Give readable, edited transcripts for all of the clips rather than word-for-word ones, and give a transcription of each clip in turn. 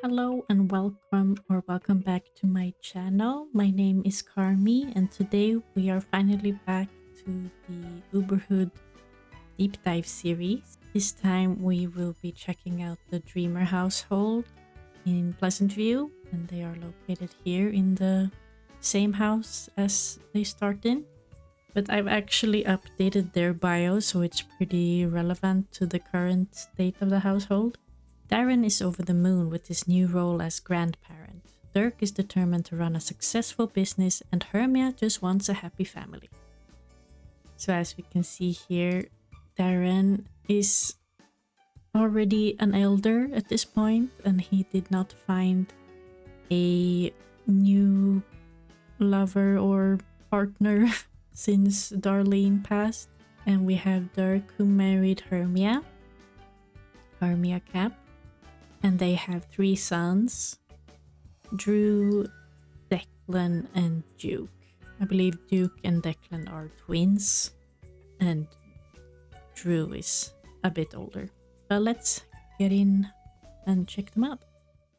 Hello and welcome back to my channel. My name is Carmi and today we are finally back to the Uberhood deep dive series. This time we will be checking out the Dreamer household in Pleasant View, and they are located here in the same house as they start in. But I've actually updated their bio so it's pretty relevant to the current state of the household. Darren is over the moon with his new role as grandparent. Dirk is determined to run a successful business, and Hermia just wants a happy family. So as we can see here, Darren is already an elder at this point, and he did not find a new lover or partner since Darlene passed. And we have Dirk, who married Hermia Cap, and they have 3 sons: Drew, Declan, and Duke. I believe Duke and Declan are twins, and Drew is a bit older. But let's get in and check them out.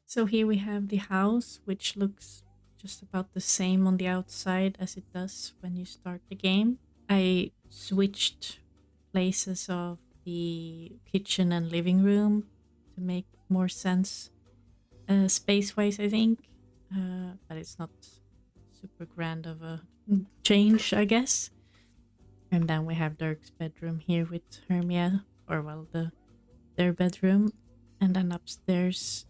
So here we have the house, which looks just about the same on the outside as it does when you start the game. I switched places of the kitchen and living room to make more sense space-wise, I think. But it's not super grand of a change, I guess. And then we have Dirk's bedroom here with Hermia, or well, their bedroom. And then upstairs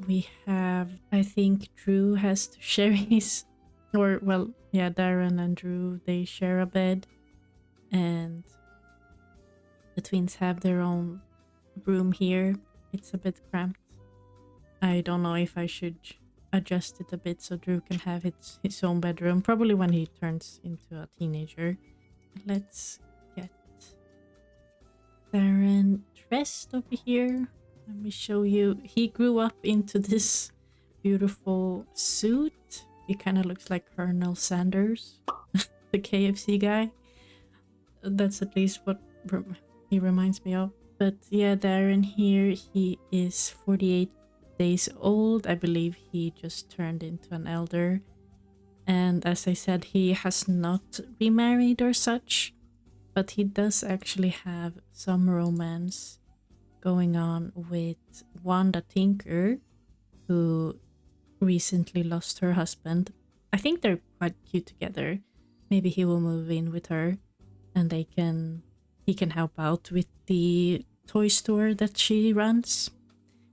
we have, I think Drew has to share his, or well, yeah, Darren and Drew, they share a bed. And the twins have their own room here. It's a bit cramped. I don't know if I should adjust it a bit so Drew can have his own bedroom, probably when he turns into a teenager. Let's get Darren dressed over here. Let me show you. He grew up into this beautiful suit. He kind of looks like Colonel Sanders, the KFC guy. That's at least what he reminds me of. But yeah, Darren here, he is 48 days old. I believe he just turned into an elder. And as I said, he has not remarried or such, but he does actually have some romance going on with Wanda Tinker, who recently lost her husband. I think they're quite cute together. Maybe he will move in with her and he can help out with the toy store that she runs,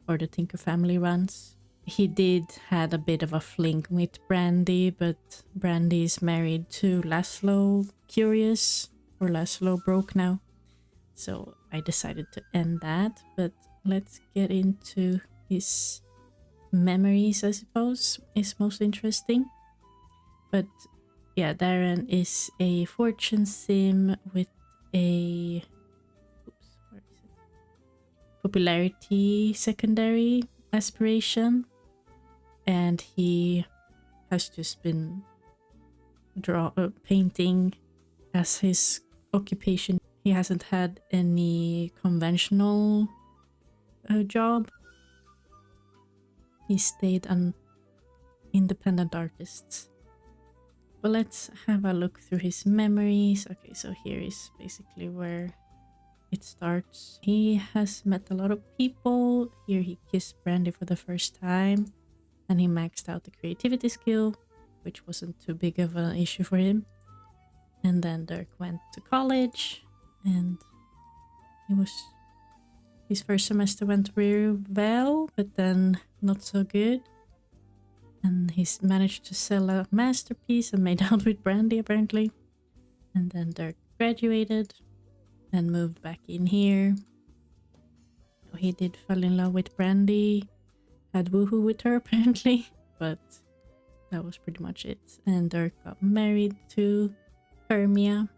or the Tinker family runs. He did had a bit of a fling with Brandy, but Brandy is married to Laszlo Curious, or Laszlo Broke now. So I decided to end that, but let's get into his memories, I suppose, is most interesting. But yeah, Darren is a fortune sim with a popularity secondary aspiration, and he has just been painting as his occupation. He hasn't had any conventional job. He stayed an independent artist. But let's have a look through his memories. Okay, so here is basically where it starts. He has met a lot of people. Here he kissed Brandy for the first time, and he maxed out the creativity skill, which wasn't too big of an issue for him. And then Dirk went to college, and his first semester went very well, but then not so good. And he's managed to sell a masterpiece and made out with Brandy, apparently. And then Dirk graduated and moved back in here. He did fall in love with Brandy, had woohoo with her apparently, but that was pretty much it. And Dirk got married to Hermia,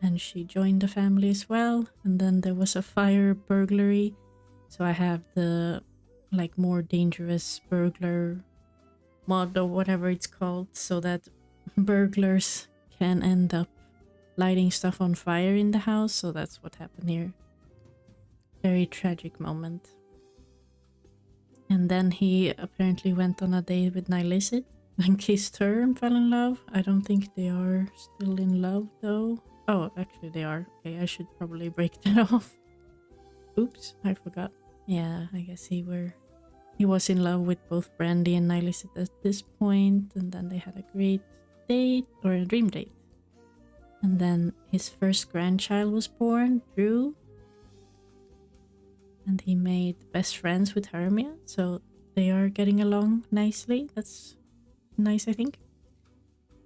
and she joined the family as well. And then there was a fire burglary, so I have the more dangerous burglar mod or whatever it's called, so that burglars can end up lighting stuff on fire in the house. So that's what happened here. Very tragic moment. And then he apparently went on a date with Nilicet and kissed her and fell in love. I don't think they are still in love though. Oh, actually they are. Okay, I should probably break that off. Oops, I forgot. Yeah, I guess he was in love with both Brandy and Nilicet at this point, and then they had a great date, or a dream date. And then his first grandchild was born, Drew. And he made best friends with Hermia, so they are getting along nicely. That's nice, I think.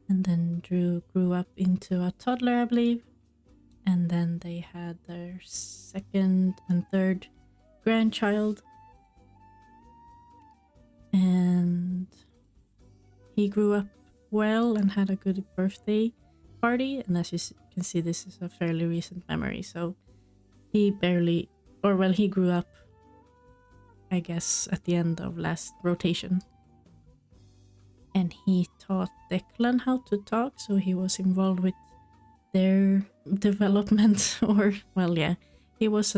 And then Drew grew up into a toddler, I believe. And then they had their second and third grandchild. And he grew up well and had a good birthday party. And as you can see, this is a fairly recent memory. So he he grew up, I guess, at the end of last rotation. And he taught Declan how to talk, so he was involved with their development. He was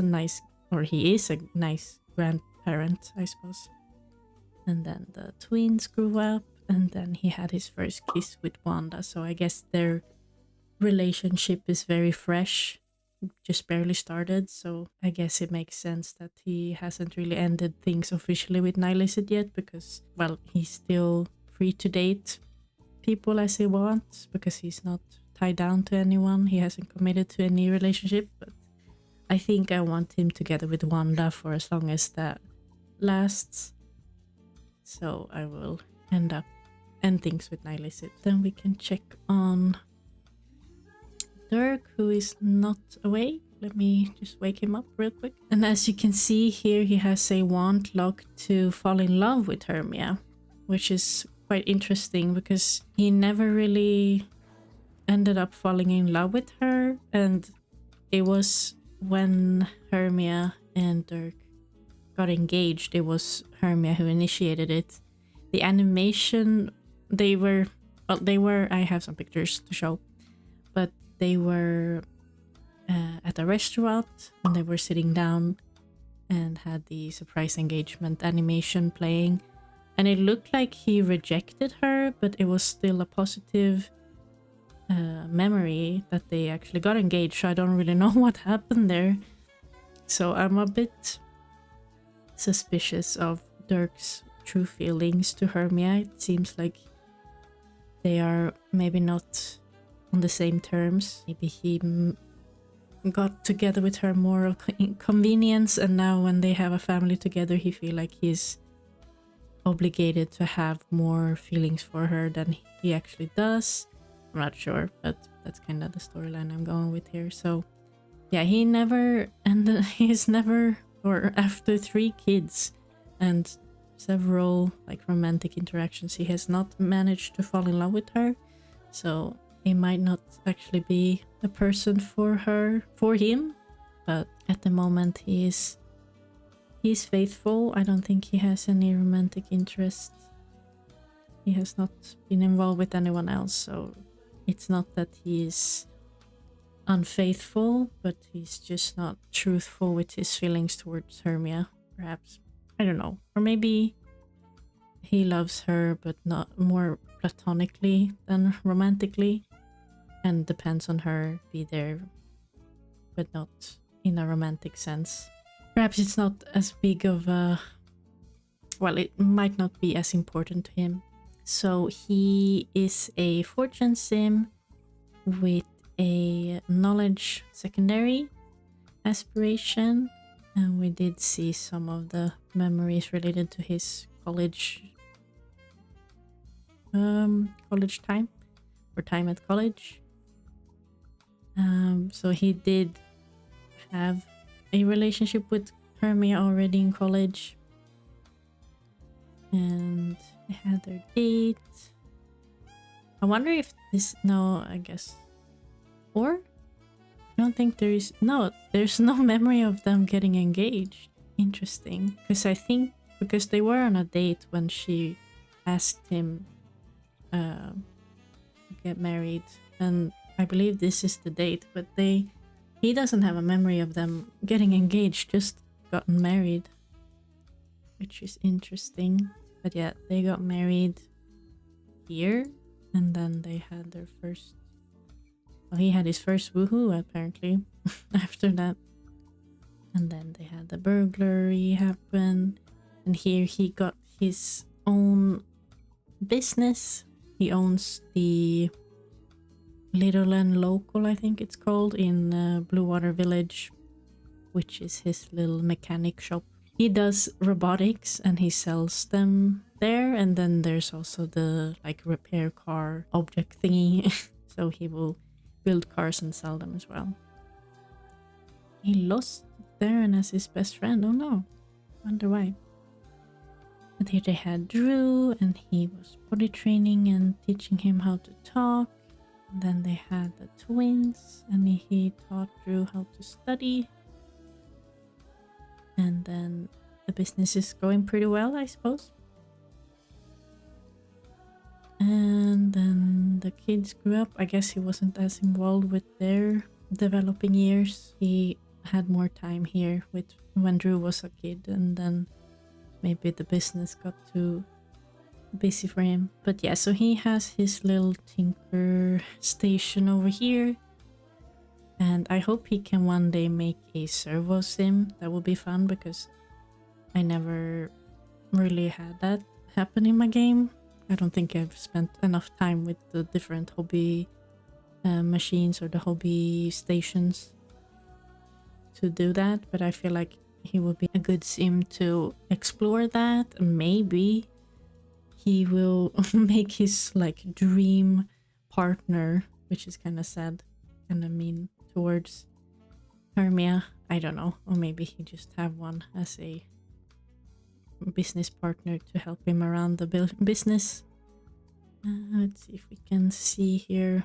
he is a nice grandparent, I suppose. And then the twins grew up, and then he had his first kiss with Wanda, so I guess their relationship is very fresh, just barely started, so I guess it makes sense that he hasn't really ended things officially with Nilicet yet, because, well, he's still free to date people as he wants, because he's not tied down to anyone. He hasn't committed to any relationship, but I think I want him together with Wanda for as long as that lasts. So I will end things with Nilicet. Then we can check on Dirk, who is not awake. Let me just wake him up real quick. And as you can see here, he has a want lock to fall in love with Hermia, which is quite interesting because he never really ended up falling in love with her, and it was when Hermia and Dirk got engaged. It was Hermia who initiated it. The animation, they were, I have some pictures to show, but they were at a restaurant and they were sitting down and had the surprise engagement animation playing, and it looked like he rejected her, but it was still a positive memory that they actually got engaged. So I don't really know what happened there, so I'm a bit suspicious of Dirk's true feelings to Hermia. It seems like they are maybe not on the same terms. Maybe he got together with her more of convenience, and now when they have a family together, he feel like he's obligated to have more feelings for her than he actually does. I'm not sure, but that's kind of the storyline I'm going with here. So yeah, after 3 kids and several romantic interactions, he has not managed to fall in love with her. So he might not actually be the person for him, but at the moment he's faithful. I don't think he has any romantic interest. He has not been involved with anyone else, so it's not that he's unfaithful, but he's just not truthful with his feelings towards Hermia, perhaps. I don't know. Or maybe he loves her, but not more platonically than romantically, and depends on her be there, but not in a romantic sense. Perhaps it's not as big of a... Well, it might not be as important to him. So he is a fortune sim with a knowledge secondary aspiration, and we did see some of the memories related to his college time, or time at college. So he did have a relationship with Hermia already in college, and they had their date. I wonder if this... No, I guess... Or? I don't think there's no memory of them getting engaged. Interesting. Because they were on a date when she asked him to get married, and I believe this is the date, but he doesn't have a memory of them getting engaged, just gotten married. which is interesting. But yeah, they got married here, and then they had their first. Well, he had his first woohoo apparently after that, and then they had the burglary happen, and here he got his own business. He owns the Little and Local, I think it's called, in Blue Water Village, which is his little mechanic shop. He does robotics and he sells them there, and then there's also the like repair car object thingy. So he will build cars and sell them as well. He lost Darren as his best friend. Oh no, wonder why. But here they had Drew, and he was body training and teaching him how to talk. And then they had the twins, and he taught Drew how to study. And then the business is going pretty well, I suppose. And then the kids grew up. I guess he wasn't as involved with their developing years. He had more time here with when Drew was a kid, and then maybe the business got too busy for him. But yeah, so he has his little tinker station over here, and I hope he can one day make a servo sim. That would be fun, because I never really had that happen in my game. I don't think I've spent enough time with the different hobby machines or the hobby stations to do that, but I feel like he would be a good sim to explore that. Maybe he will make his like dream partner, which is kind of sad, kind of mean towards Hermia. I don't know, or maybe he just have one as a business partner to help him around the business. Let's see if we can see here.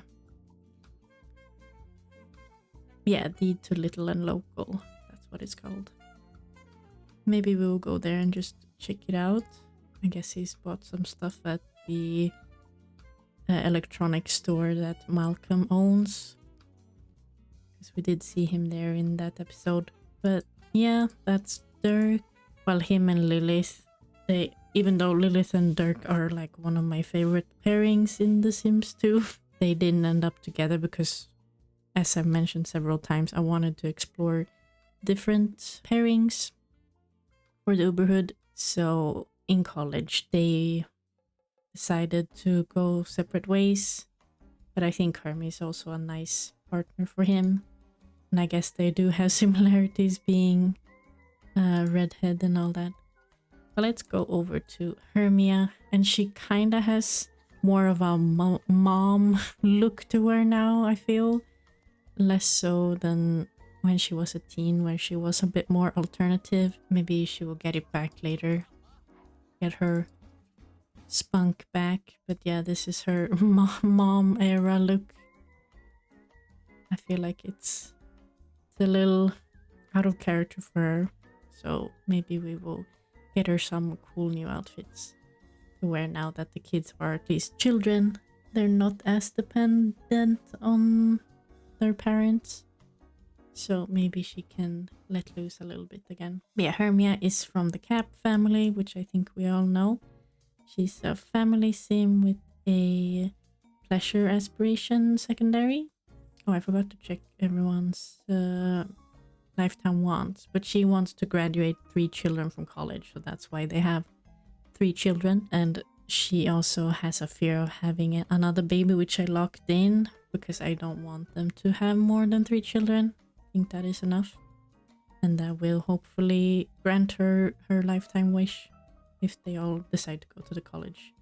Yeah, Deed to Little and Local, that's what it's called. Maybe we'll go there and just check it out. I guess he's bought some stuff at the electronics store that Malcolm owns, because we did see him there in that episode. But yeah, that's Dirk. Well, him and Lilith, they, even though Lilith and Dirk are like one of my favorite pairings in The Sims 2, they didn't end up together because, as I've mentioned several times, I wanted to explore different pairings for the Uberhood. So in college, they decided to go separate ways. But I think Hermie is also a nice partner for him. And I guess they do have similarities, being redhead and all that. But let's go over to Hermia, and she kind of has more of a mom look to her now, I feel. Less so than when she was a teen, where she was a bit more alternative. Maybe she will get it back later. Get her spunk back. But yeah, this is her mom era look. I feel like it's a little out of character for her. So maybe we will get her some cool new outfits to wear now that the kids are at least children. They're not as dependent on their parents. So maybe she can let loose a little bit again. But yeah, Hermia is from the Cap family, which I think we all know. She's a family sim with a pleasure aspiration secondary. Oh, I forgot to check everyone's lifetime wants, but she wants to graduate 3 children from college, so that's why they have 3 children. And she also has a fear of having another baby, which I locked in because I don't want them to have more than 3 children. I think that is enough, and that will hopefully grant her her lifetime wish if they all decide to go to the college.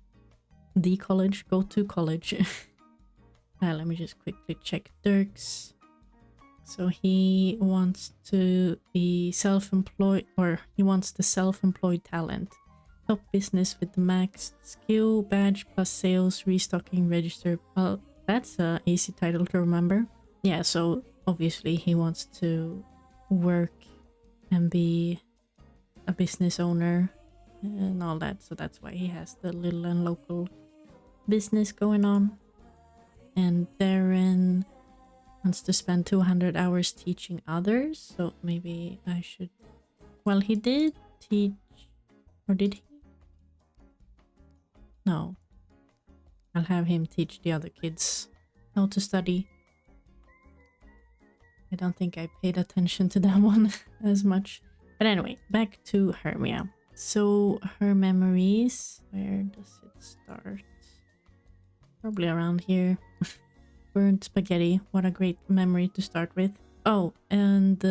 Go to college. Let me just quickly check Dirk's. So he wants to be self-employed, or he wants the self-employed talent. Top business with the max skill, badge plus sales, restocking, register. Well, that's an easy title to remember. Yeah, so obviously he wants to work and be a business owner and all that. So that's why he has the Little and Local business going on. And Darren wants to spend 200 hours teaching others. So maybe I should... Well, he did teach Or did he? No. I'll have him teach the other kids how to study. I don't think I paid attention to that one as much. But anyway, back to Hermia. So her memories, where does it start? Probably around here. Burnt spaghetti, what a great memory to start with. Oh, and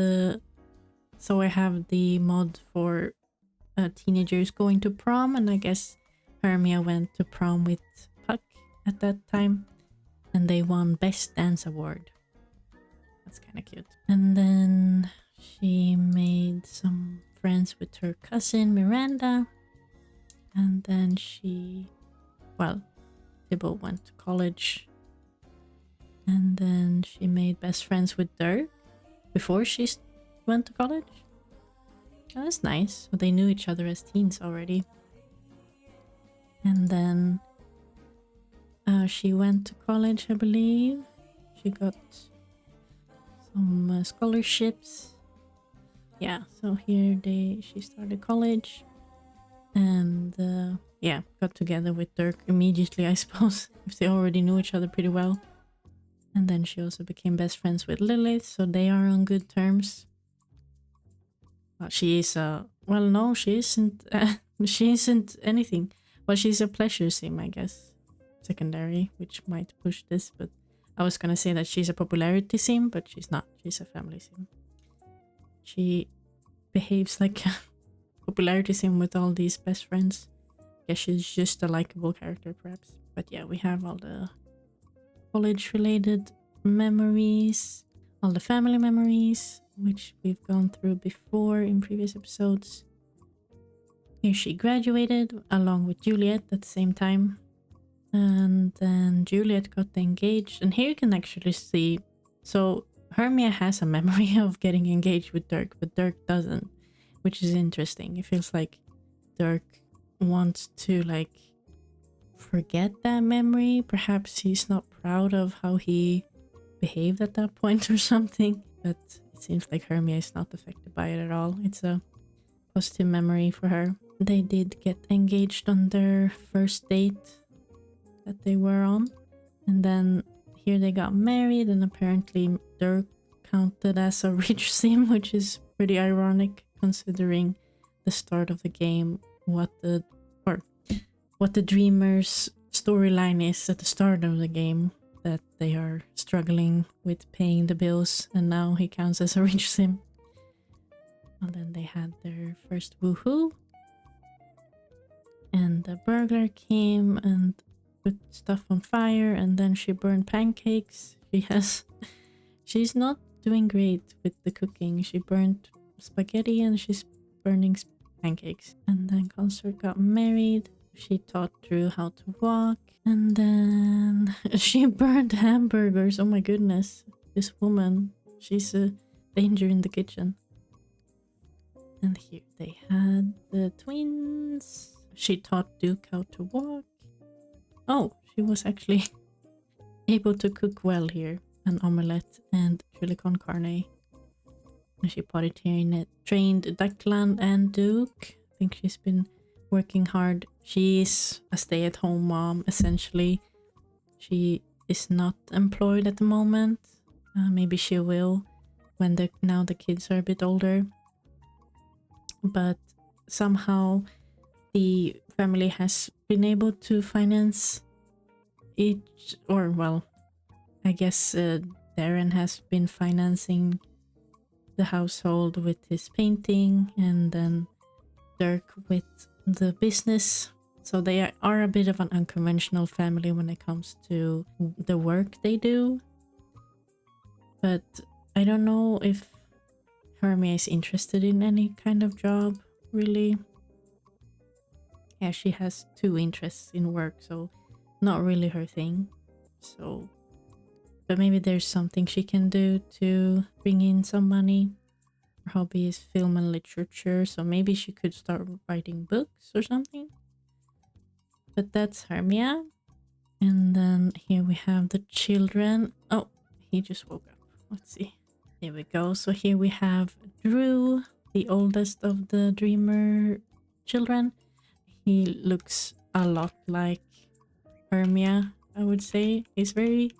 so I have the mod for teenagers going to prom, and I guess Hermia went to prom with Puck at that time, and they won Best Dance Award. That's kind of cute. And then she made some friends with her cousin Miranda, and then they both went to college, and then she made best friends with Dirk before she went to college. Oh, that's nice. So they knew each other as teens already. And then she went to college, I believe. She got some scholarships. Yeah, so here she started college. And yeah, got together with Dirk immediately, I suppose, if they already knew each other pretty well. And then she also became best friends with Lilith, so they are on good terms. She is well, no, she isn't. She isn't anything. Well, she's a pleasure sim, I guess. Secondary, which might push this, but I was gonna say that she's a popularity sim, but she's not. She's a family sim. She behaves like a popularity sim with all these best friends. Yeah, she's just a likable character, perhaps. But yeah, we have all the college-related memories, all the family memories, which we've gone through before in previous episodes. Here she graduated along with Juliet at the same time. And then Juliet got engaged. And here you can actually see, so Hermia has a memory of getting engaged with Dirk, but Dirk doesn't, which is interesting. It feels like Dirk wants to forget that memory. Perhaps he's not proud of how he behaved at that point or something, but it seems like Hermia is not affected by it at all. It's a positive memory for her. They did get engaged on their first date that they were on, and then here they got married, and apparently Dirk counted as a rich sim, which is pretty ironic considering the start of the game, what the dreamers storyline is at the start of the game, that they are struggling with paying the bills, and now he counts as a rich sim. And then they had their first woohoo, and the burglar came and put stuff on fire, and then she burned pancakes. She's not doing great with the cooking. She burned spaghetti and she's burning pancakes. And then Consort got married. She taught Drew how to walk, and then she burned hamburgers. Oh my goodness, this woman, she's a danger in the kitchen. And here they had the twins. She taught Duke how to walk. Oh, she was actually able to cook well here. An omelette and chili con carne. And she potty trained Declan and Duke. I think she's been working hard. She's a stay-at-home mom, essentially. She is not employed at the moment. Maybe she will when now the kids are a bit older. But somehow the family has been able to finance each, or well, I guess Darren has been financing the household with his painting, and then Dirk with the business. So they are a bit of an unconventional family when it comes to the work they do. But I don't know if Hermia is interested in any kind of job, really. Yeah, she has 2 interests in work, so not really her thing. So, but maybe there's something she can do to bring in some money. Her hobby is film and literature, so maybe she could start writing books or something. But that's Hermia. And then here we have the children. Oh, he just woke up. Let's see. Here we go. So here we have Drew, the oldest of the dreamer children. He looks a lot like Hermia, I would say. He's very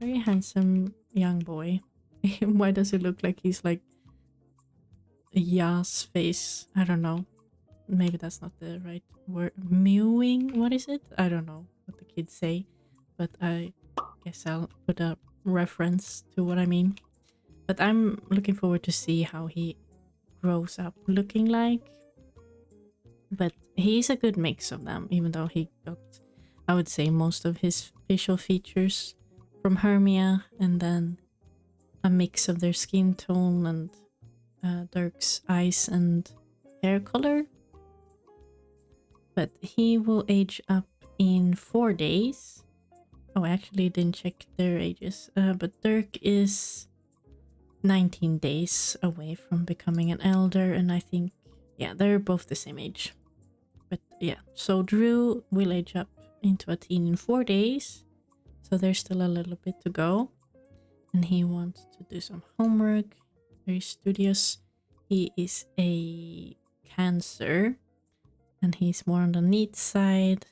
handsome young boy. Why does he look like he's like a Yas face? I don't know. Maybe that's not the right word. Mewing? What is it? I don't know what the kids say, but I guess I'll put a reference to what I mean. But I'm looking forward to see how he grows up looking like. But he's a good mix of them, even though he got, I would say, most of his facial features from Hermia, and then a mix of their skin tone and Dirk's eyes and hair color. But he will age up in 4 days. Oh, I actually didn't check their ages. But Dirk is 19 days away from becoming an elder, and I think, yeah, they're both the same age. But yeah, so Drew will age up into a teen in 4 days. So there's still a little bit to go. And he wants to do some homework. Very studious. He is a Cancer. And he's more on the neat side.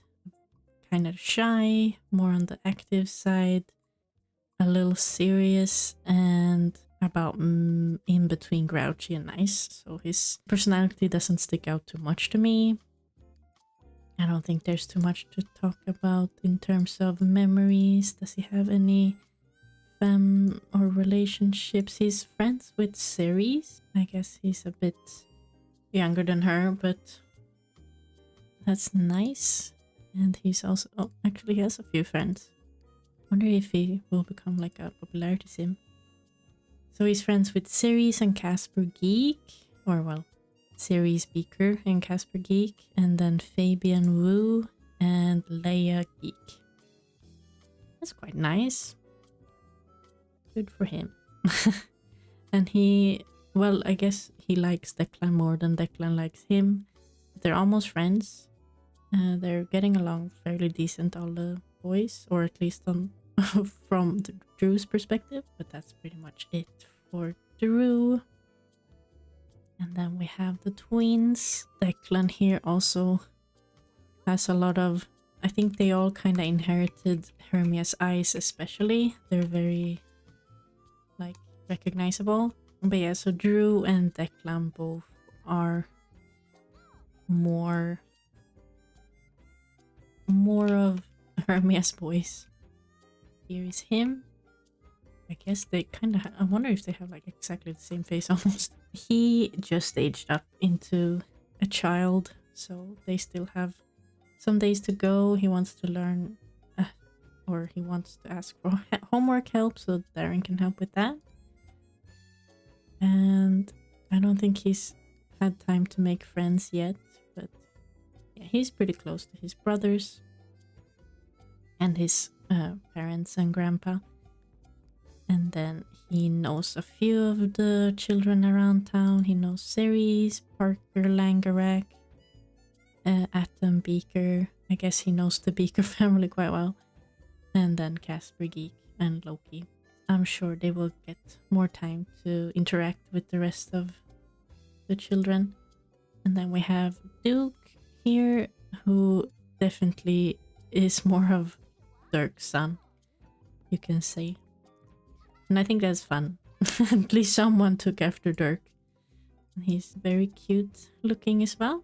Kind of shy. More on the active side. A little serious. And about in between grouchy and nice. So his personality doesn't stick out too much to me. I don't think there's too much to talk about in terms of memories. Does he have any femme or relationships? He's friends with Ceres. I guess he's a bit younger than her, but that's nice. And he's also, oh, actually he has a few friends. Wonder if he will become like a popularity sim. So he's friends with Ceres and Casper Geek, or well, Ceres Beaker and Casper Geek, and then Fabian Wu and Leia Geek. That's quite nice. Good for him. And he, well, I guess he likes Declan more than Declan likes him. They're almost friends. They're getting along fairly decent, all the boys, or at least on from Drew's perspective. But that's pretty much it for Drew. And then we have the twins. Declan here also has a lot of, I think they all kind of inherited Hermia's eyes especially. They're very, like, recognizable. But yeah, so Drew and Declan both are more of Hermia's boys. Here is him. I guess they kind of, I wonder if they have like exactly the same face almost. He just aged up into a child, so they still have some days to go. He wants to learn, or he wants to ask for homework help, so Darren can help with that. And I don't think he's had time to make friends yet, but yeah, he's pretty close to his brothers and his parents and grandpa. And then he knows a few of the children around town. He knows Ceres, Parker, Langerak, Atom, Beaker. I guess he knows the Beaker family quite well. And then Casper Geek and Loki. I'm sure they will get more time to interact with the rest of the children. And then we have Duke here, who definitely is more of Dirk's son, you can say. And I think that's fun. At least someone took after Dirk. And he's very cute looking as well.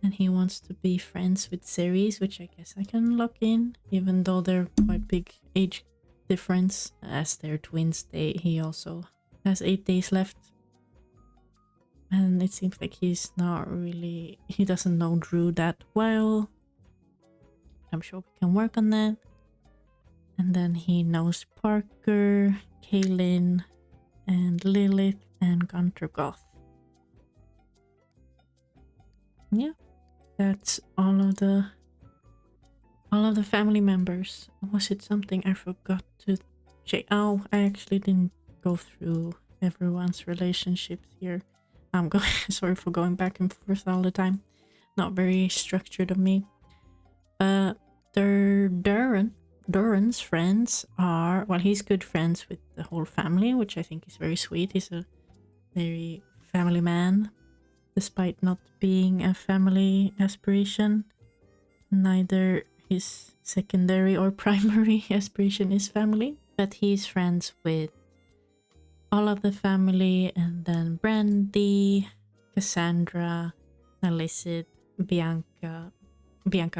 And he wants to be friends with Ceres, which I guess I can lock in, even though they're quite big age difference. As they're twins, he also has 8 days left. And it seems like he's not really, he doesn't know Drew that well. I'm sure we can work on that. And then he knows Parker, Kaylin, and Lilith, and Gunter Goth. Yeah, that's all of the family members. Was it something I forgot to check? Oh, I actually didn't go through everyone's relationships here. I'm going. Sorry for going back and forth all the time. Not very structured of me. Darren's friends are, well, he's good friends with the whole family, which I think is very sweet. He's a very family man. despite not being a family aspiration. Neither his secondary or primary aspiration is family, but he's friends with all of the family, and then Brandy, Cassandra, Alicent, Bianca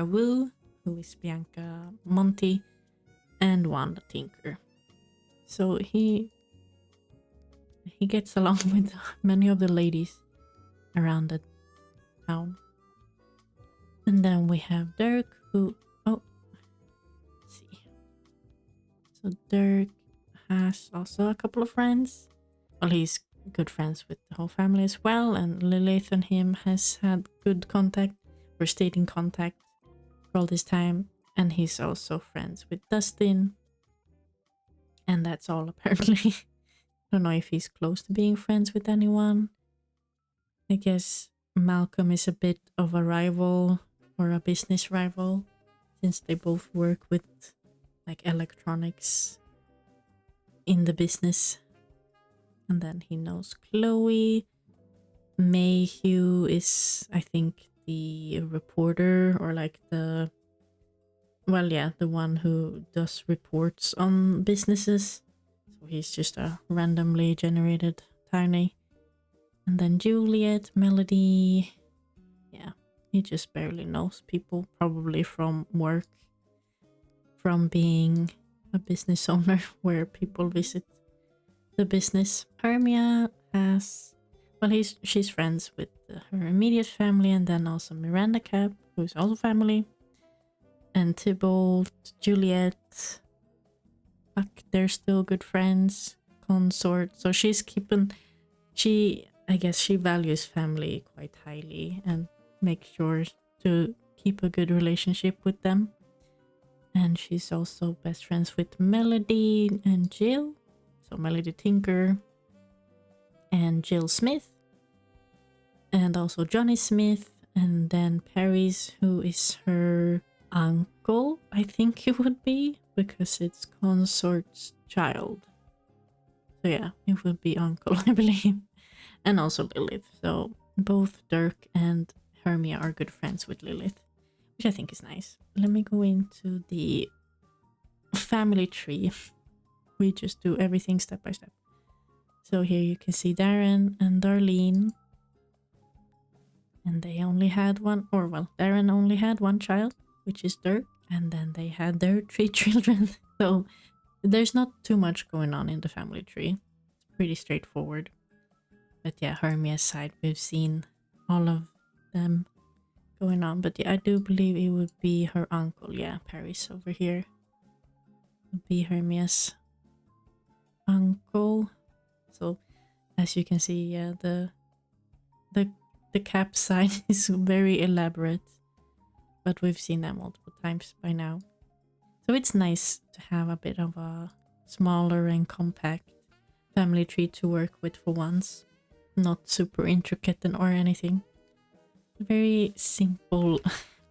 Wu, who is Bianca Monty, and Wanda Tinker. So he gets along with many of the ladies around the town. And then we have Dirk, who... Oh, let's see. So Dirk has also a couple of friends. Well, he's good friends with the whole family as well. And Lilith and him has had good contact, or stayed in contact for all this time. And he's also friends with Dustin. And that's all, apparently. I don't know if he's close to being friends with anyone. I guess Malcolm is a bit of a rival, or a business rival, since they both work with like electronics in the business. And then he knows Chloe. Mayhew is, I think, the reporter, or like the... Well, yeah, the one who does reports on businesses. So he's just a randomly generated tiny. And then Juliet, Melody... Yeah, he just barely knows people, probably from work. From being a business owner where people visit the business. Hermia has... Well, she's friends with her immediate family, and then also Miranda Cap, who's also family. And Tybalt, Juliet. Fuck, they're still good friends. Consort. So she's keeping... I guess she values family quite highly and makes sure to keep a good relationship with them. And she's also best friends with Melody and Jill. So Melody Tinker and Jill Smith. And also Johnny Smith. And then Paris, who is her uncle, I think it would be, because it's Consort's child. So yeah, it would be uncle, I believe. And also Lilith. So both Dirk and Hermia are good friends with Lilith, which I think is nice. Let me go into the family tree. We just do everything step by step. So here you can see Darren and Darlene. And they only had one, or well, Darren only had one child, which is Dirk. And then they had their 3 children. So there's not too much going on in the family tree. It's pretty straightforward. But yeah, Hermia's side, we've seen all of them going on. But yeah, I do believe it would be her uncle. Yeah, Paris over here would be Hermia's uncle. So as you can see, yeah, the cap side is very elaborate. But we've seen that multiple times by now. So it's nice to have a bit of a smaller and compact family tree to work with for once. Not super intricate or anything. Very simple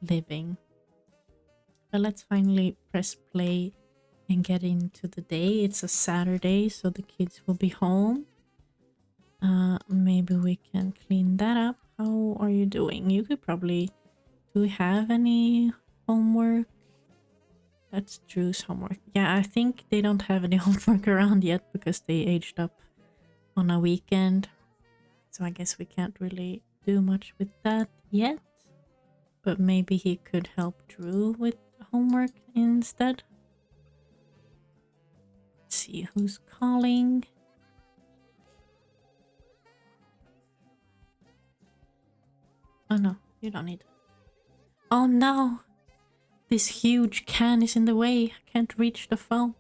living. But let's finally press play and get into the day. It's a Saturday, so the kids will be home. Maybe we can clean that up. How are you doing? You could probably... Do we have any homework? That's Drew's homework. Yeah, I think they don't have any homework around yet because they aged up on a weekend. So I guess we can't really do much with that yet. But maybe he could help Drew with homework instead. Let's see who's calling. Oh no, you don't need it. Oh no! This huge can is in the way. I can't reach the phone.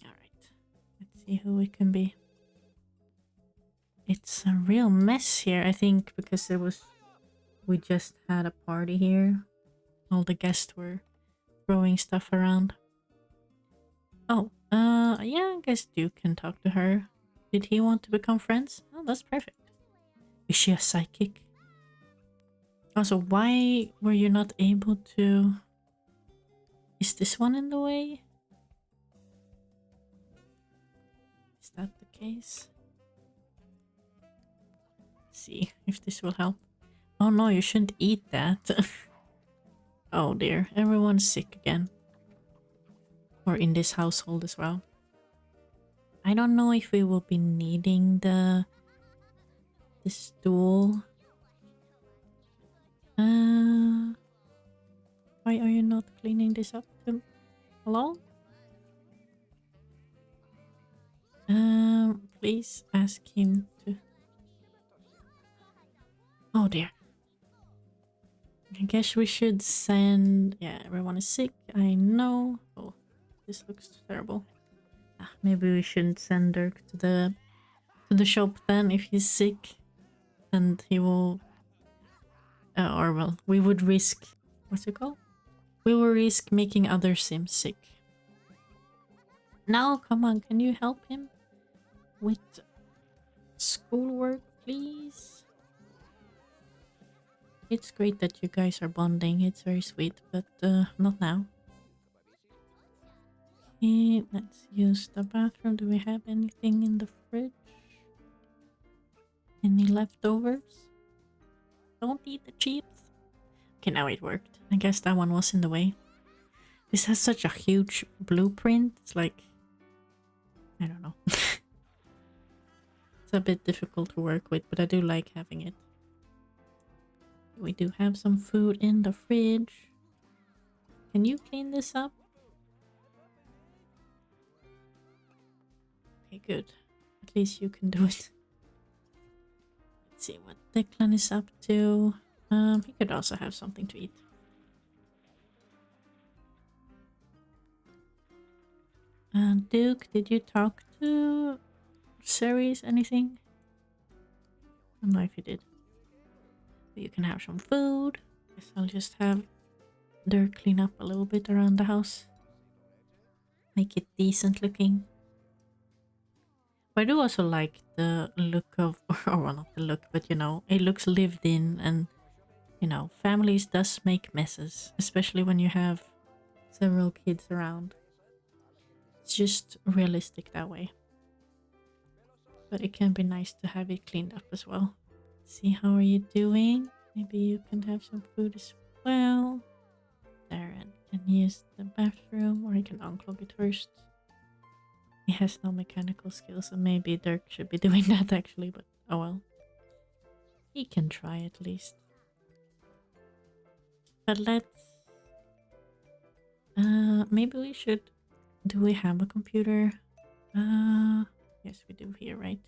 Alright. Let's see who it can be. It's a real mess here, I think, because we just had a party here. All the guests were throwing stuff around. Oh, yeah, I guess Duke can talk to her. Did he want to become friends? Oh, that's perfect. Is she a psychic? Also, why were you not able to... Is this one in the way? Is that the case? see if this will help. Oh no, you shouldn't eat that. Oh dear, everyone's sick again. Or in this household as well. I don't know if we will be needing the stool. Why are you not cleaning this up? Hello? Please ask him to. Oh dear. I guess we should send. Yeah, everyone is sick. I know. Oh, this looks terrible. Maybe we shouldn't send Dirk to the shop then if he's sick, and he will. Or well, we would risk. What's it called? We will risk making other Sims sick. Now, come on, can you help him with schoolwork, please? It's great that you guys are bonding. It's very sweet, but not now. Okay, let's use the bathroom. Do we have anything in the fridge? Any leftovers? Don't eat the chips. Okay, now it worked. I guess that one was in the way. This has such a huge blueprint. It's like, I don't know. It's a bit difficult to work with, but I do like having it. We do have some food in the fridge. Can you clean this up? Okay, good. At least you can do it. Let's see what Declan is up to. He could also have something to eat. Duke, did you talk to Ceres? Anything? I don't know if you did. But you can have some food. Guess I'll just have Dirk clean up a little bit around the house. Make it decent looking. But I do also like the look of, or well, not the look, but you know, it looks lived in, and you know, families does make messes, especially when you have several kids around. It's just realistic that way. But it can be nice to have it cleaned up as well. See, how are you doing? Maybe you can have some food as well. Darren can use the bathroom, or he can unclog it first. He has no mechanical skills, so maybe Dirk should be doing that actually, but oh well. He can try at least. But let's... maybe we should... Do we have a computer? Yes we do here, right?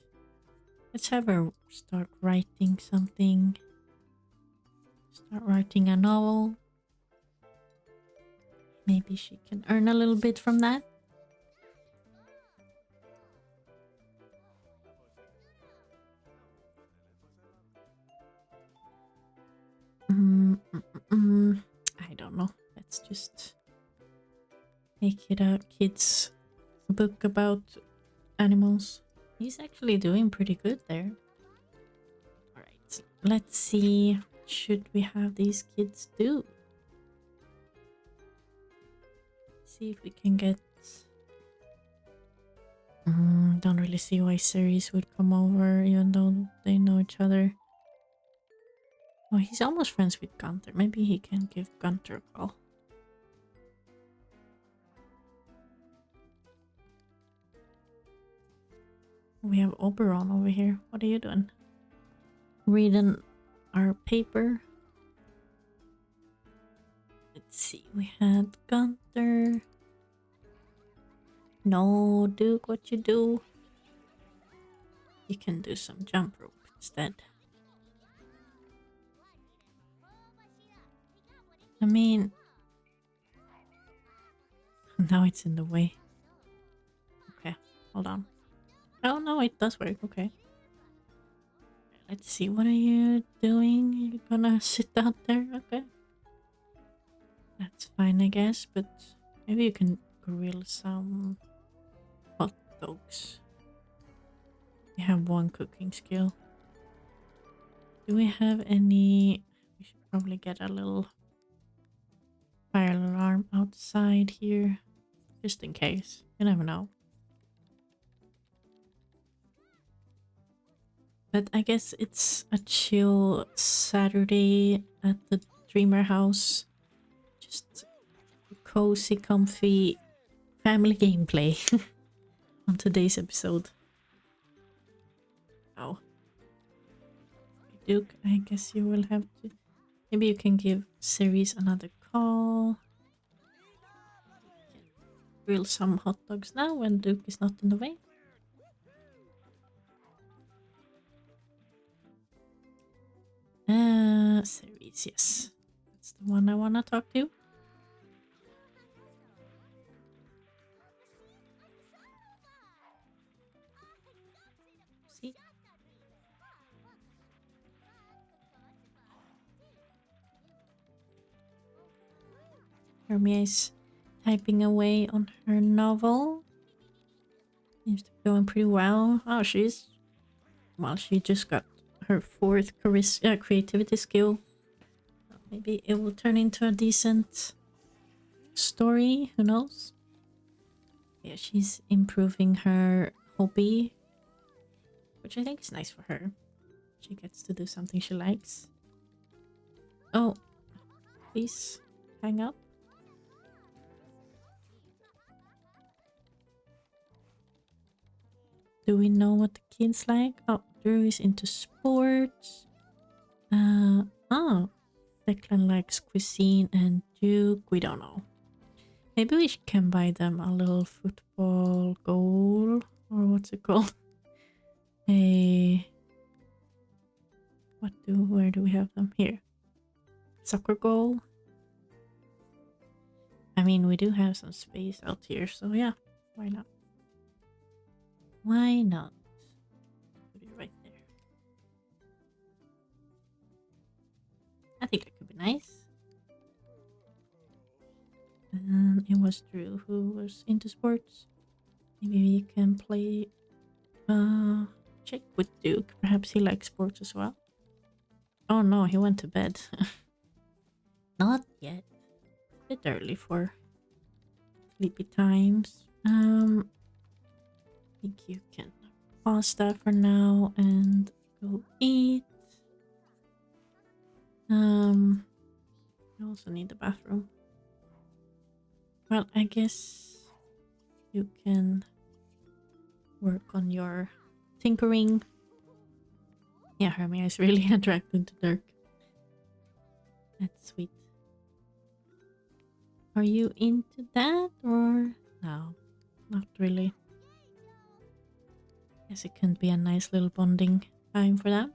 Let's have her start writing something. Start writing a novel. Maybe she can earn a little bit from that. I don't know. Let's just make it a kid's book about animals. He's actually doing pretty good there. Alright, let's see. What should we have these kids do? See if we can get... don't really see why Ceres would come over, even though they know each other. Oh, he's almost friends with Gunther. Maybe he can give Gunther a call. We have Oberon over here. What are you doing? Reading our paper. Let's see. We had Gunther. No, Duke, what you do? You can do some jump rope instead. I mean... Now it's in the way. Okay, hold on. Oh no, it does work, okay. Let's see, what are you doing? You're gonna sit out there? Okay. That's fine, I guess, but maybe you can grill some hot dogs. We have one cooking skill. Do we have any... We should probably get a little fire alarm outside here, just in case. You never know. But I guess it's a chill Saturday at the Dreamer house. Just cozy, comfy family gameplay on today's episode. Oh. Duke, I guess you will have to... Maybe you can give Ceres another call. Grill some hot dogs now when Duke is not in the way. Ceres, yes. That's the one I want to talk to. See? Hermia is typing away on her novel. Seems to be going pretty well. Oh, she's... Well, she just got her 4th creativity skill. Maybe it will turn into a decent story. Who knows? Yeah, she's improving her hobby, which I think is nice for her. She gets to do something she likes. Oh, please hang up. Do we know what the kids like? Oh, Drew is into sports. Oh, Declan likes cuisine and Duke. We don't know. Maybe we can buy them a little football goal. Or what's it called? Where do we have them? Here. Soccer goal. I mean, we do have some space out here, so yeah, why not? Why not? Put it right there. I think that could be nice. And it was Drew who was into sports. Maybe we can play check with Duke. Perhaps he likes sports as well. Oh no, he went to bed. Not yet. A bit early for sleepy times. I think you can pause that for now and go eat. I also need the bathroom. Well, I guess you can work on your tinkering. Yeah, Hermia is really attracted to Dirk. That's sweet. Are you into that or no? Not really. Guess it can be a nice little bonding time for them.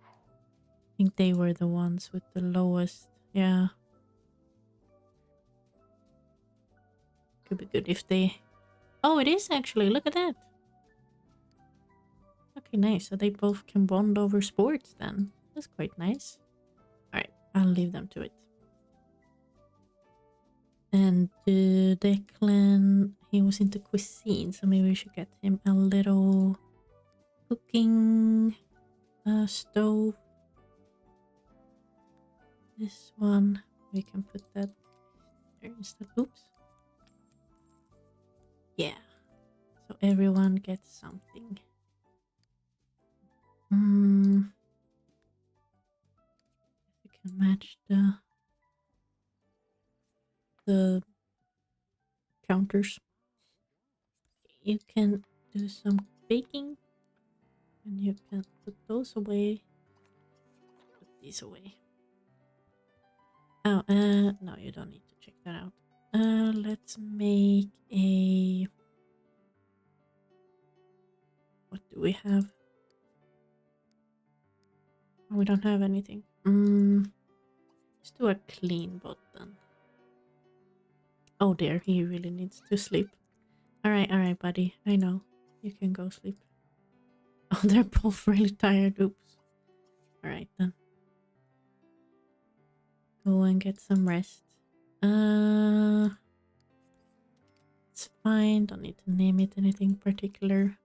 I think they were the ones with the lowest. Yeah. Could be good if they... Oh, it is actually. Look at that. Okay, nice. So they both can bond over sports then. That's quite nice. Alright, I'll leave them to it. And Declan, he was into cuisine, so maybe we should get him a little cooking stove. This one, we can put that there instead. Oops. Yeah. So everyone gets something. We can match the counters. You can do some baking and you can put those away. Put these away. Oh, no, you don't need to check that out. Let's make a... What do we have? Oh, we don't have anything. Let's do a clean button. Oh dear, he really needs to sleep. Alright, buddy. I know. You can go sleep. Oh, they're both really tired. Oops. Alright then. Go and get some rest. It's fine. Don't need to name it anything particular.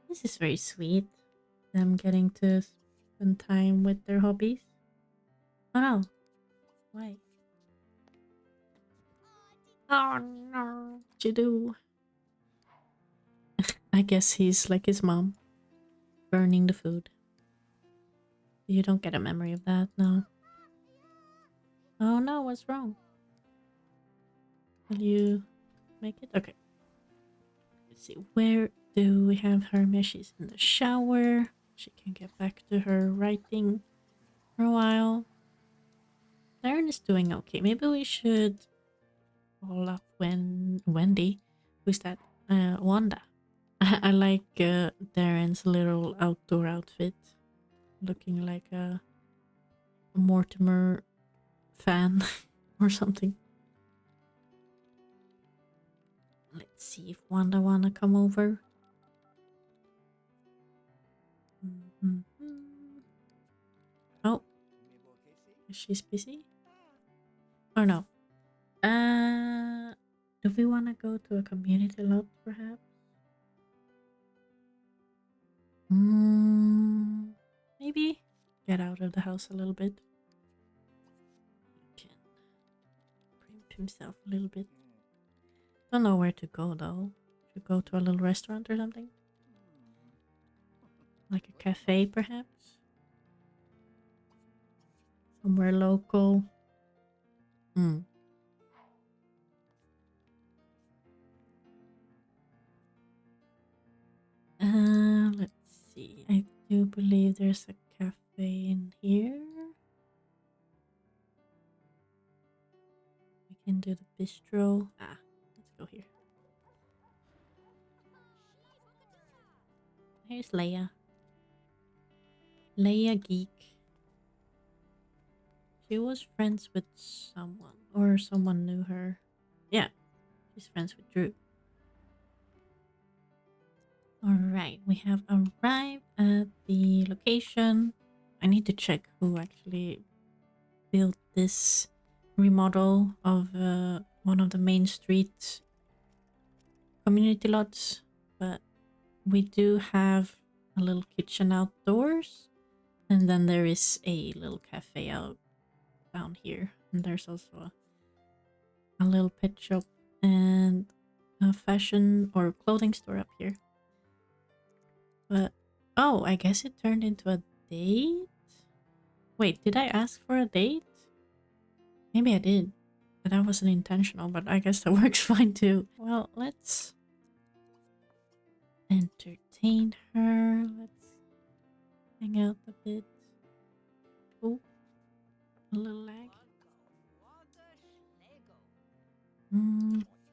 This is very sweet. Them getting to spend time with their hobbies. Oh no. Why? Oh no. What you do? I guess he's like his mom. burning the food. You don't get a memory of that, no. Oh no, what's wrong? Will you make it? Okay. Let's see, where do we have Hermia? She's in the shower. She can get back to her writing for a while. Darren is doing okay. Maybe we should call up Wendy. Who's that? Wanda. I like Darren's little outdoor outfit. Looking like a Mortimer fan or something. Let's see if Wanda wanna come over. Oh, she's busy. Or no? Do we wanna go to a community lot, perhaps? Maybe get out of the house a little bit. He can primp himself a little bit. Don't know where to go though. Should go to a little restaurant or something. Like a cafe, perhaps? Somewhere local. Let's see. I do believe there's a cafe in here. We can do the bistro. Let's go here. Here's Leia. Leia Geek. She was friends with someone, or someone knew her. Yeah, she's friends with Drew. Alright, we have arrived at the location. I need to check who actually built this remodel of one of the main street community lots, but we do have a little kitchen outdoors, and then there is a little cafe out down here, and there's also a little pet shop and a fashion or clothing store up here. But oh, I guess it turned into a date. Wait, did I ask for a date? Maybe I did, but that wasn't intentional, but I guess that works fine too. Well, let's entertain her. Let's hang out a bit. Oh, a little lag.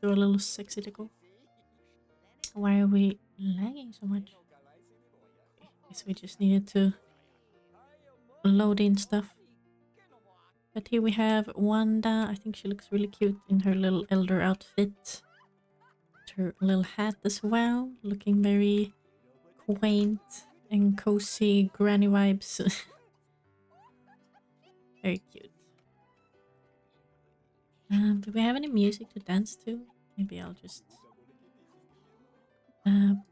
Do a little sexy tickle. Why are we lagging so much? I guess we just needed to load in stuff. But here we have Wanda. I think she looks really cute in her little elder outfit. Her little hat as well, looking very quaint and cozy granny vibes. Very cute. Do we have any music to dance to? Maybe I'll just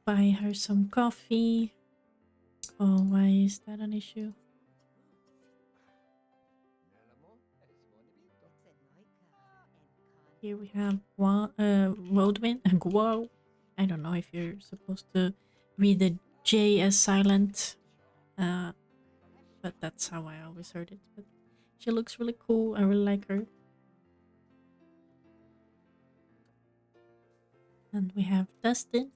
buy her some coffee. Oh, why is that an issue? Here we have Woodwind. Whoa. I don't know if you're supposed to read the J as silent. But that's how I always heard it. But she looks really cool. I really like her. And we have Dustin.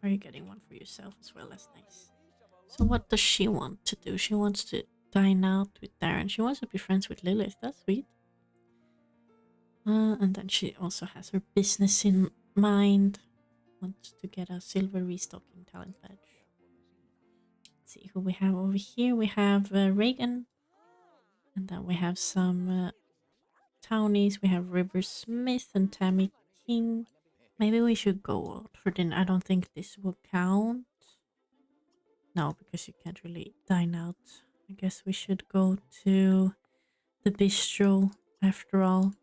Are you getting one for yourself as well? That's nice. So what does she want to do? She wants to dine out with Darren. She wants to be friends with Lilith. That's sweet. And then she also has her business in mind. Wants to get a silver restocking talent badge. Let's see who we have over here. We have Reagan. And then we have some townies. We have River Smith and Tammy King. Maybe we should go out for dinner. I don't think this will count. No, because you can't really dine out. I guess we should go to the bistro after all.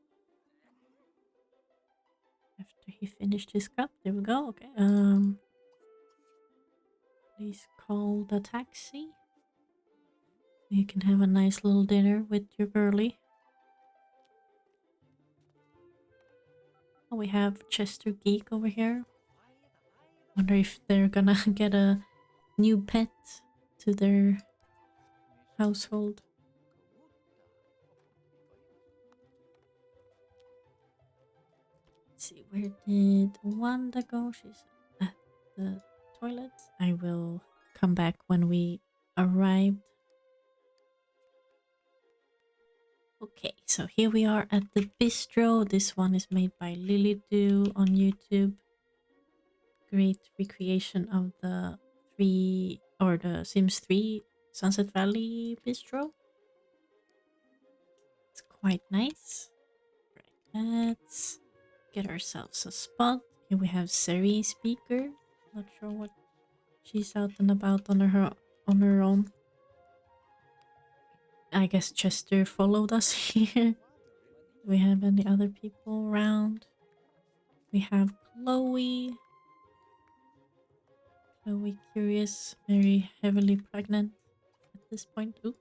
After he finished his cup. There we go. Okay. Please call the taxi. You can have a nice little dinner with your girlie. Oh, we have Chester Geek over here. Wonder if they're gonna get a new pet to their household. Let's see, where did Wanda go? She's at the toilet. I will come back when we arrived. Okay, so here we are at the bistro. This one is made by Lily Do on YouTube. Great recreation of the the Sims 3 Sunset Valley bistro. It's quite nice. Right, let's get ourselves a spot. Here we have Seri speaker. Not sure what she's out and about on her own. I guess Chester followed us here. Do we have any other people around? We have Chloe. Chloe curious, very heavily pregnant at this point. Oops.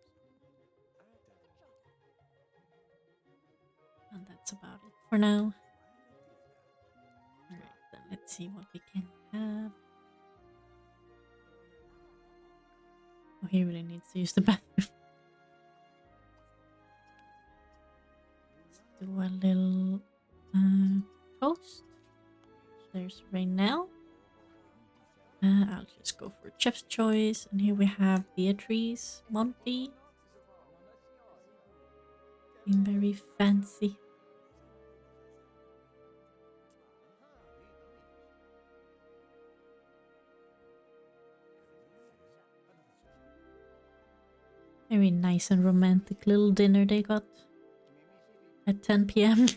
And that's about it for now. Alright, then let's see what we can have. Oh, he really needs to use the bathroom. Let's do a little toast. There's Raynell. I'll just go for Chef's Choice. And here we have Beatrice, Monty. Being very fancy. Very nice and romantic little dinner they got at 10 p.m.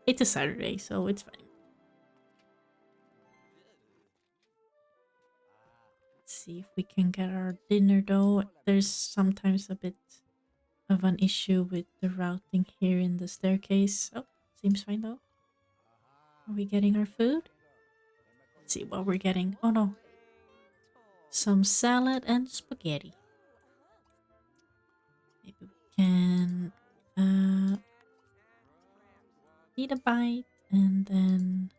It's a Saturday, so it's fine. Let's see if we can get our dinner though. There's sometimes a bit of an issue with the routing here in the staircase. Oh, seems fine though. Are we getting our food? Let's see what we're getting. Oh no. Some salad and spaghetti. Maybe we can eat a bite and then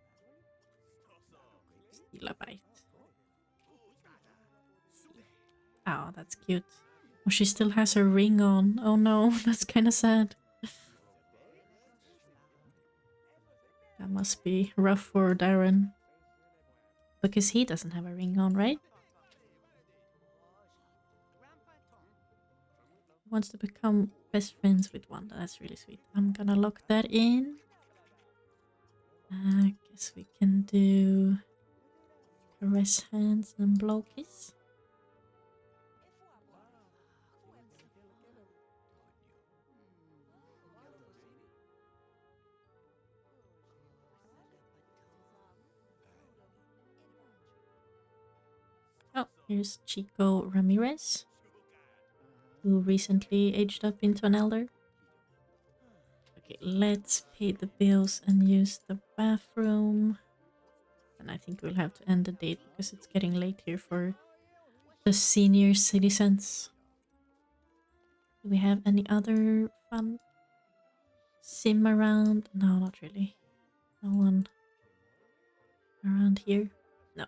steal a bite. Oh, that's cute. Oh, she still has her ring on. Oh no, that's kind of sad. That must be rough for Darren. Because he doesn't have a ring on, right? He wants to become best friends with Wanda. That's really sweet. I'm gonna lock that in. I guess we can do caress hands and blow kiss. Oh, here's Chico Ramirez, who recently aged up into an elder. Okay, let's pay the bills and use the bathroom. And I think we'll have to end the date because it's getting late here for the senior citizens. Do we have any other fun sim around? No, not really. No one around here. No.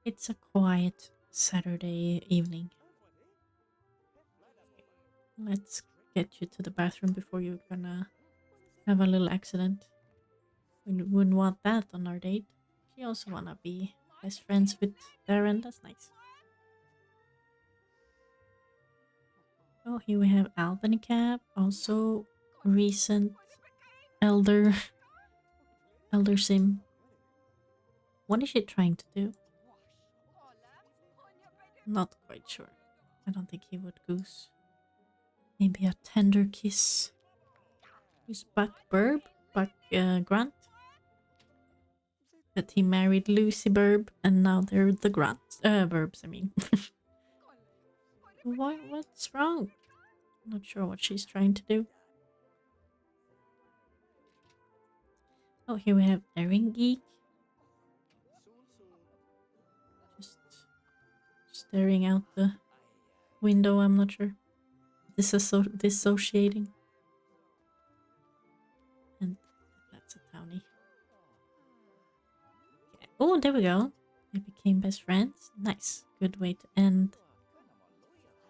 It's a quiet Saturday evening. Let's get you to the bathroom before you're gonna have a little accident. We wouldn't want that on our date. She also wanna be best friends with Darren. That's nice. Oh, here we have Albany Cap, also recent elder sim. What is she trying to do? Not quite sure. I don't think he would goose. Maybe a tender kiss. Who's Buck Burb? Buck Grunt? But he married Lucy Burb and now they're the Grunts. Burbs, I mean. What's wrong? I'm not sure what she's trying to do. Oh, here we have Erin Geek. Just staring out the window, I'm not sure. Dissociating. And that's a townie. Okay. Oh, there we go. They became best friends. Nice. Good way to end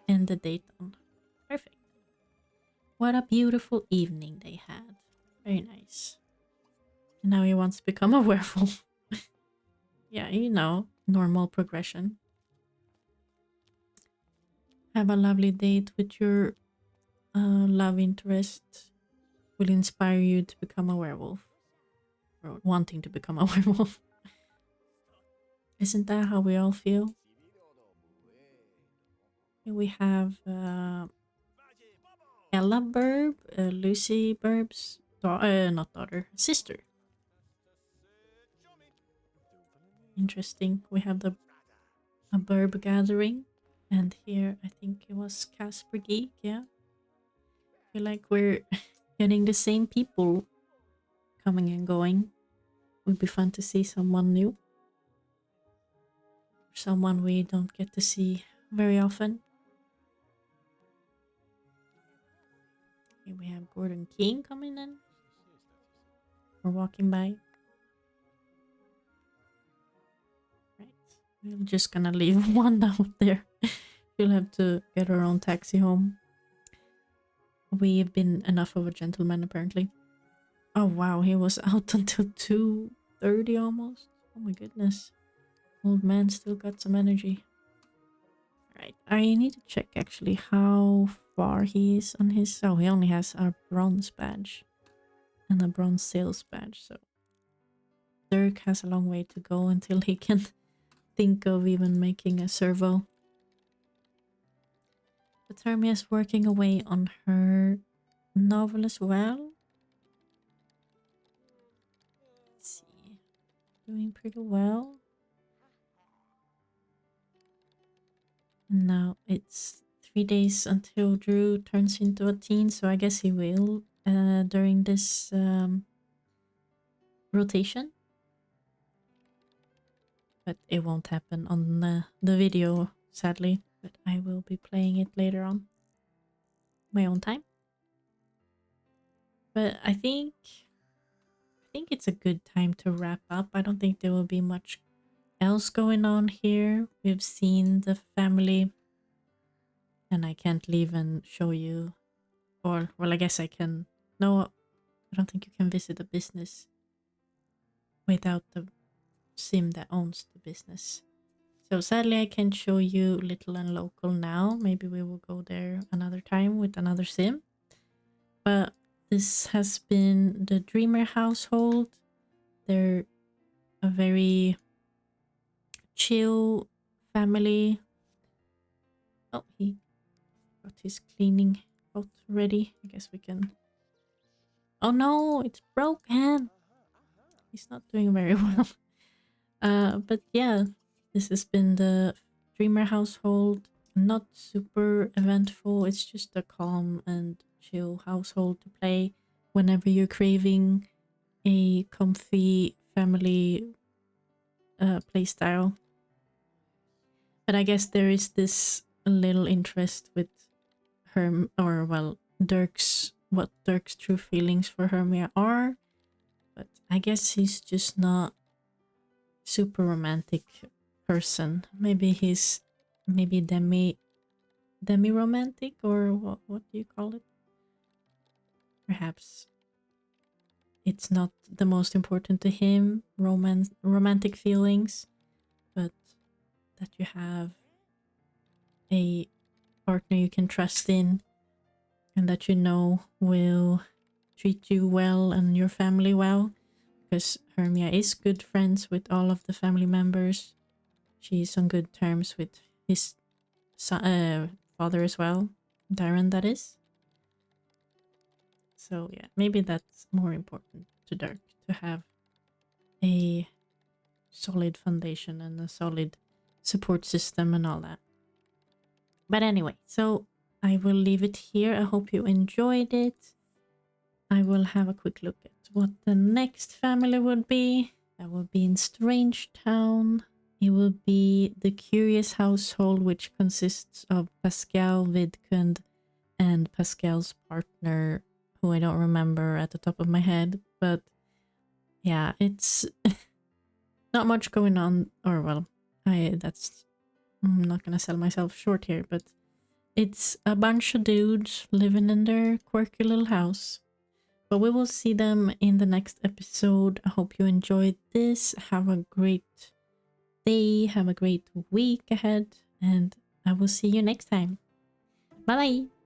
the date on. Perfect. What a beautiful evening they had. Very nice. And now he wants to become a werewolf. Yeah, you know, normal progression. Have a lovely date with your love interest. Will inspire you to become a werewolf. Or wanting to become a werewolf. Isn't that how we all feel? Here we have Ella Burb, Lucy Burb's not daughter, sister. Interesting. We have a Burb gathering, and here I think it was Casper Geek. Yeah, I feel like we're getting the same people coming and going. Would be fun to see someone new, someone we don't get to see very often. Here we have Gordon King coming in. We're walking by. Right. We're just gonna leave one out there. She'll have to get her own taxi home. We've been enough of a gentleman, apparently. Oh, wow. He was out until 2:30 almost. Oh, my goodness. Old man still got some energy. Right. I need to check, actually, how far he is on his... Oh, he only has a bronze badge. And a bronze sales badge, so... Dirk has a long way to go until he can think of even making a servo. But Hermia's working away on her novel as well. Let's see. Doing pretty well. Now it's 3 days until Drew turns into a teen, so I guess he will during this rotation. But it won't happen on the video, sadly. But I will be playing it later on. My own time. But I think it's a good time to wrap up. I don't think there will be much else going on here. We've seen the family. And I can't leave and show you. Or, well, I guess I can. No, I don't think you can visit a business without the sim that owns the business. So sadly I can't show you Little and Local now. Maybe we will go there another time with another sim. But this has been the Dreamer household. They're a very chill family. Oh, he got his cleaning pot ready. I guess we can... Oh no, it's broken. He's not doing very well. But yeah, this has been the Dreamer household. Not super eventful. It's just a calm and chill household to play whenever you're craving a comfy family playstyle. But I guess there is this little interest with her, or well, what Dirk's true feelings for Hermia are. But I guess he's just not super romantic person. Maybe he's demi romantic, or what do you call it? Perhaps it's not the most important to him, romantic feelings, but that you have a partner you can trust in and that you know will treat you well and your family well, because Hermia is good friends with all of the family members. She's on good terms with his father as well, Darren, that is. So yeah, maybe that's more important to Dirk, to have a solid foundation and a solid support system and all that. But anyway, so I will leave it here. I hope you enjoyed it. I will have a quick look at what the next family would be. That will be in Strange Town. It will be the Curious Household, which consists of Pascal, Vidkund, and Pascal's partner, who I don't remember at the top of my head. But yeah, it's not much going on. Or well, I'm not gonna sell myself short here, but it's a bunch of dudes living in their quirky little house. But we will see them in the next episode. I hope you enjoyed this. Have a great day. Have a great week ahead. And I will see you next time. Bye bye.